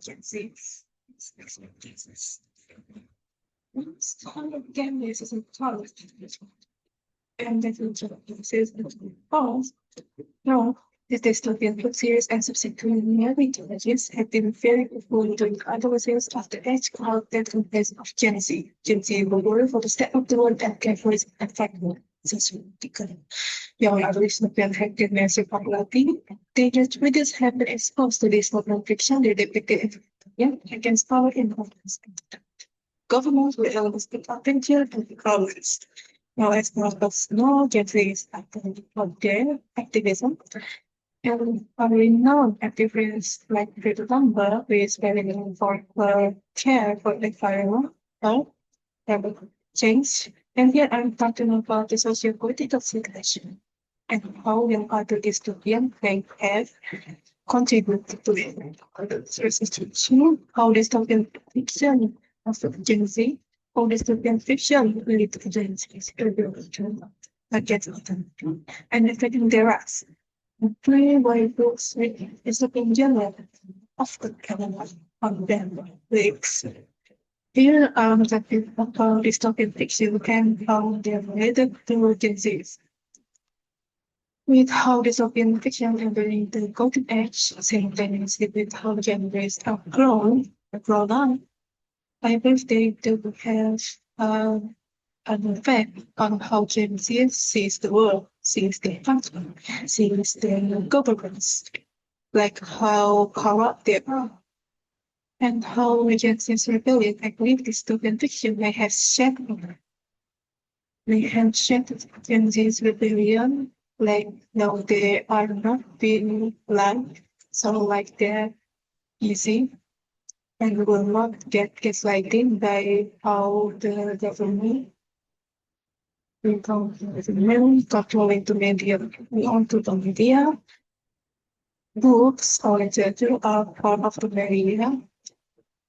Gen Z expectations. Again, this is a college, and that says, oh, no, the dystopian book series and subsequent narratives have been very popular during adolescence of the age called that phase of Gen Z. Gen Z will worry for the state of the world and carefully affect society. Young adolescents have had massive popularity. Teenage readers have been exposed to this modern fiction that depicted against power and violence. Governments will elicit attention and violence. Now, as most of us know, Gen Z is active for their activism and a renowned activist like Greta Thunberg, who is very known for her care for the environment, climate change. And here I'm talking about the socio-political situation and how young adult dystopian may have contributed to the situation, how dystopian fiction of Gen Z, how dystopian fiction related to Gen Z against authority and affecting their rights. Three white books is in general often covered on them lyrics. Here are the about dystopian fiction and how they are related to Gen Zs. With how dystopian fiction entering the golden age simultaneously with how genres have grown on, I believe they do have an effect on how Gen Z sees the world, sees the country, sees the governments, like how corrupt they are, and how Gen Z's rebellion activities dystopian fiction may have shaped Gen Z's rebellion, like now they are not being liked, so like they're easy and will not get gaslighted by how the government controlling the media onto the media. Books or literature are part of the media,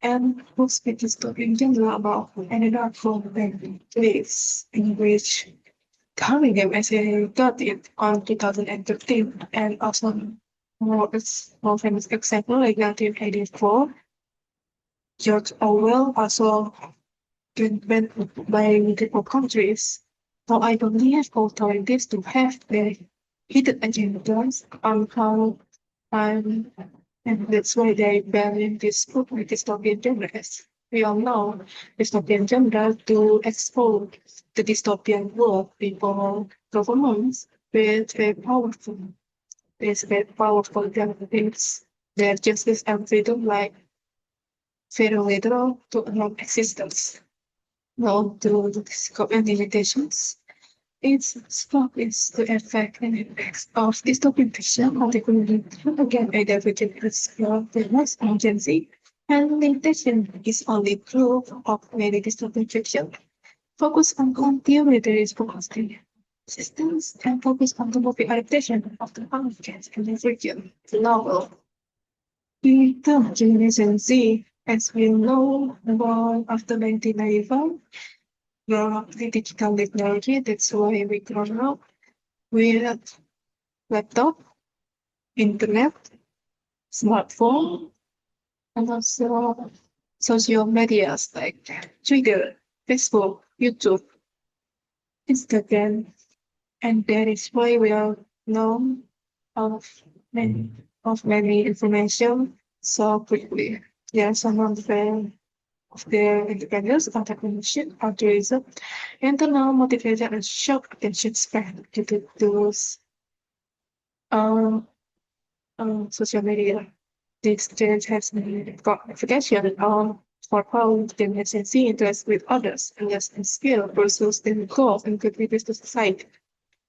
and books with dystopian genre about another form and ways in which Cunningham as a got it on 2013, and also more famous example like 1984. George Orwell also went by multiple countries. So I believe authorities to have their hidden agendas on how and that's why they ban this book with dystopian genres. We all know dystopian genre to expose the dystopian world people governments with very powerful. It's very powerful things their justice and freedom like very little to non-existence. No to the scope and limitations. Its scope is to affect and impacts of dystopian fiction on the community. Again, a divergent explore the most agency, and limitation is only proof of many dystopian fiction. Focus on continuity responsibility systems and focus on the movie adaptation of the Americans and the region. The novel. The term Generation Z, as we know, born after 1995, grow up with digital technology. That's why we grow up with laptop, internet, smartphone, and also social medias like Twitter, Facebook, YouTube, Instagram, and that is why we are known of many many information so quickly. Yeah, some of their independence, entrepreneurship, altruism, internal motivation, and short attention span due to those um, social media. This change has got application for how the see interest with others and less in skill versus in goals and contributes to society.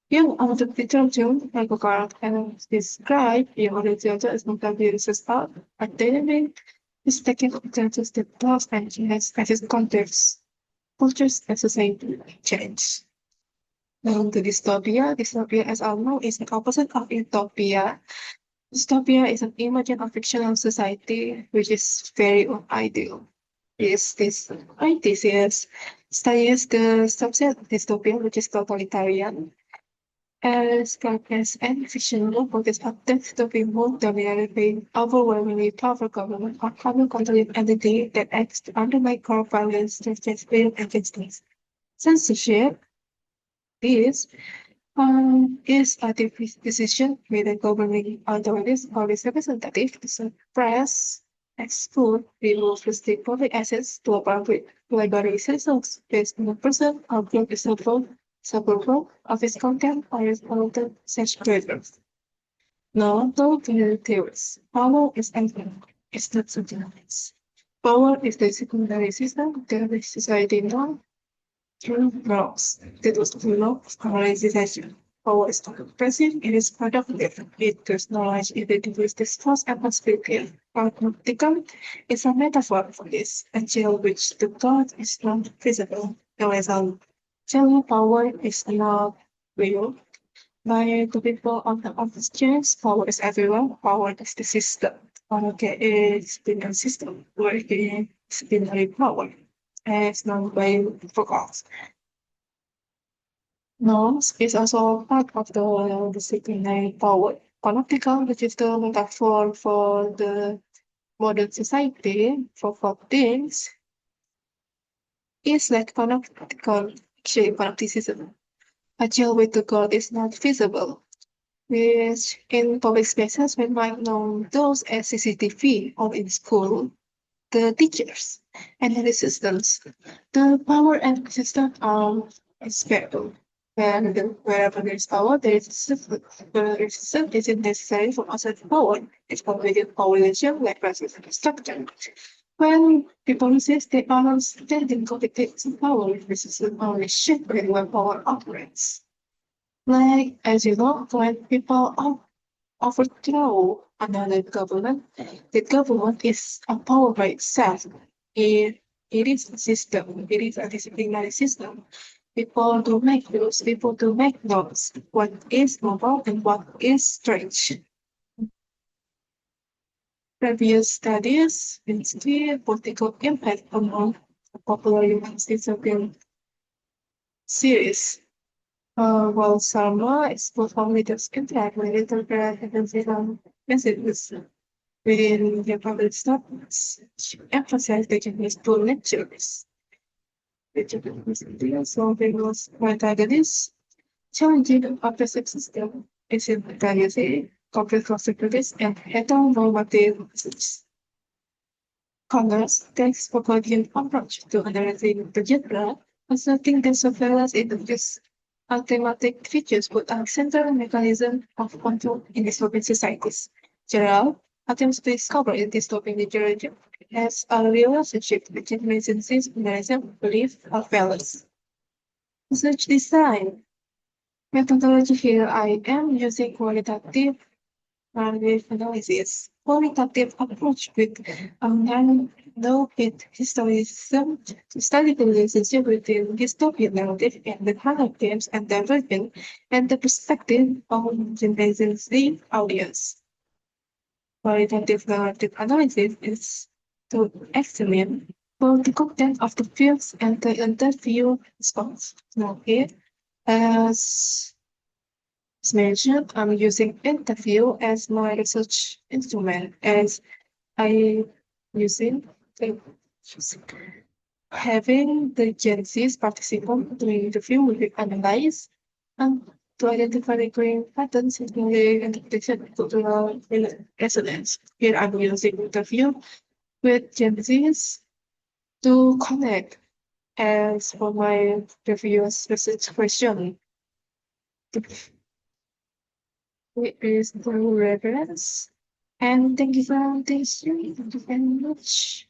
Young adult literature, like Ogarat has described, young literature as multi-uses art, academic, is taking literature that does and has as its context, cultures and society change. Now to dystopia. Dystopia, as all know, is the opposite of utopia. Dystopia is an image of fictional society which is very unideal. This thesis studies the subset of dystopia, which is totalitarian, as darkness and fiction focus attempts to be more dominant by overwhelmingly powerful government or common controlling entity that acts to undermine core values such as freedom and justice. Censorship is a decision made by governing authorities or its representative to suppress, exclude, remove, restrict public access to a public library systems based on a person or group is approval of its content or its content such triggers. No, don't be theories. Power is anything. It's not something else. Power is the secondary system that the society knows through laws. That was the law of colonization. Power is not oppressive, it is productive. It gives knowledge, it reduces distrust and perspective. Practical is a metaphor for this, a jail which the God is not visible. The result, jail power is not real. By the people of the chairs, power is everywhere, power is the system. Okay, it's been a system where it's been a power. It's not by focus. Norms is also part of the disciplinary power. Panoptical, which is the metaphor for the modern society for folk things, is like panoptical, actually panopticism. A jail with the god is not feasible, which in public spaces we might know those as CCTV or in school, the teachers and the assistants. The power and resistance are inseparable. Wherever there is power, there is resistance. The resistance isn't necessary for outside power. It's completed power relation like versus structure. When people resist, they are standing competition power. Resistance power is shaped when power operates. Like, as you know, when people overthrow another government, the government is a power by itself. It is a system, it is a disciplinary system. People do make rules, people do make laws. What is noble and what is strange. Previous studies investigate political impact among popular human dystopian series. While Sarma is performed with its impact with interpret and messages within the public statements, emphasize the Japanese two lectures. The Japanese idea solving was antagonists, challenging the oppressive system, its infantility, complex consequences, and heteronormative Congress takes Foucauldian approach to analyzing the genre, asserting that surveillance is just automatic features but a central mechanism of control in dystopian societies. Gerald attempts to discover in dystopian literature has a relationship between recencies, realism, belief, or values. Research design methodology here I am using qualitative with analysis. Qualitative approach with no-hit historicism to study the relationship between dystopian narrative and the narratives and divergent and the perspective of the audience. Qualitative narrative analysis is to examine both the content of the films and the interview response. Now here, as mentioned, I'm using interview as my research instrument as I using the having the Gen Z's participant during the interview will be analyzed and to identify recurring patterns in the interpretation of cultural resonance. Here I'm using interview with Gen Z's to connect as for my previous research question. It is the reference. And thank you for listening. Thank you very much.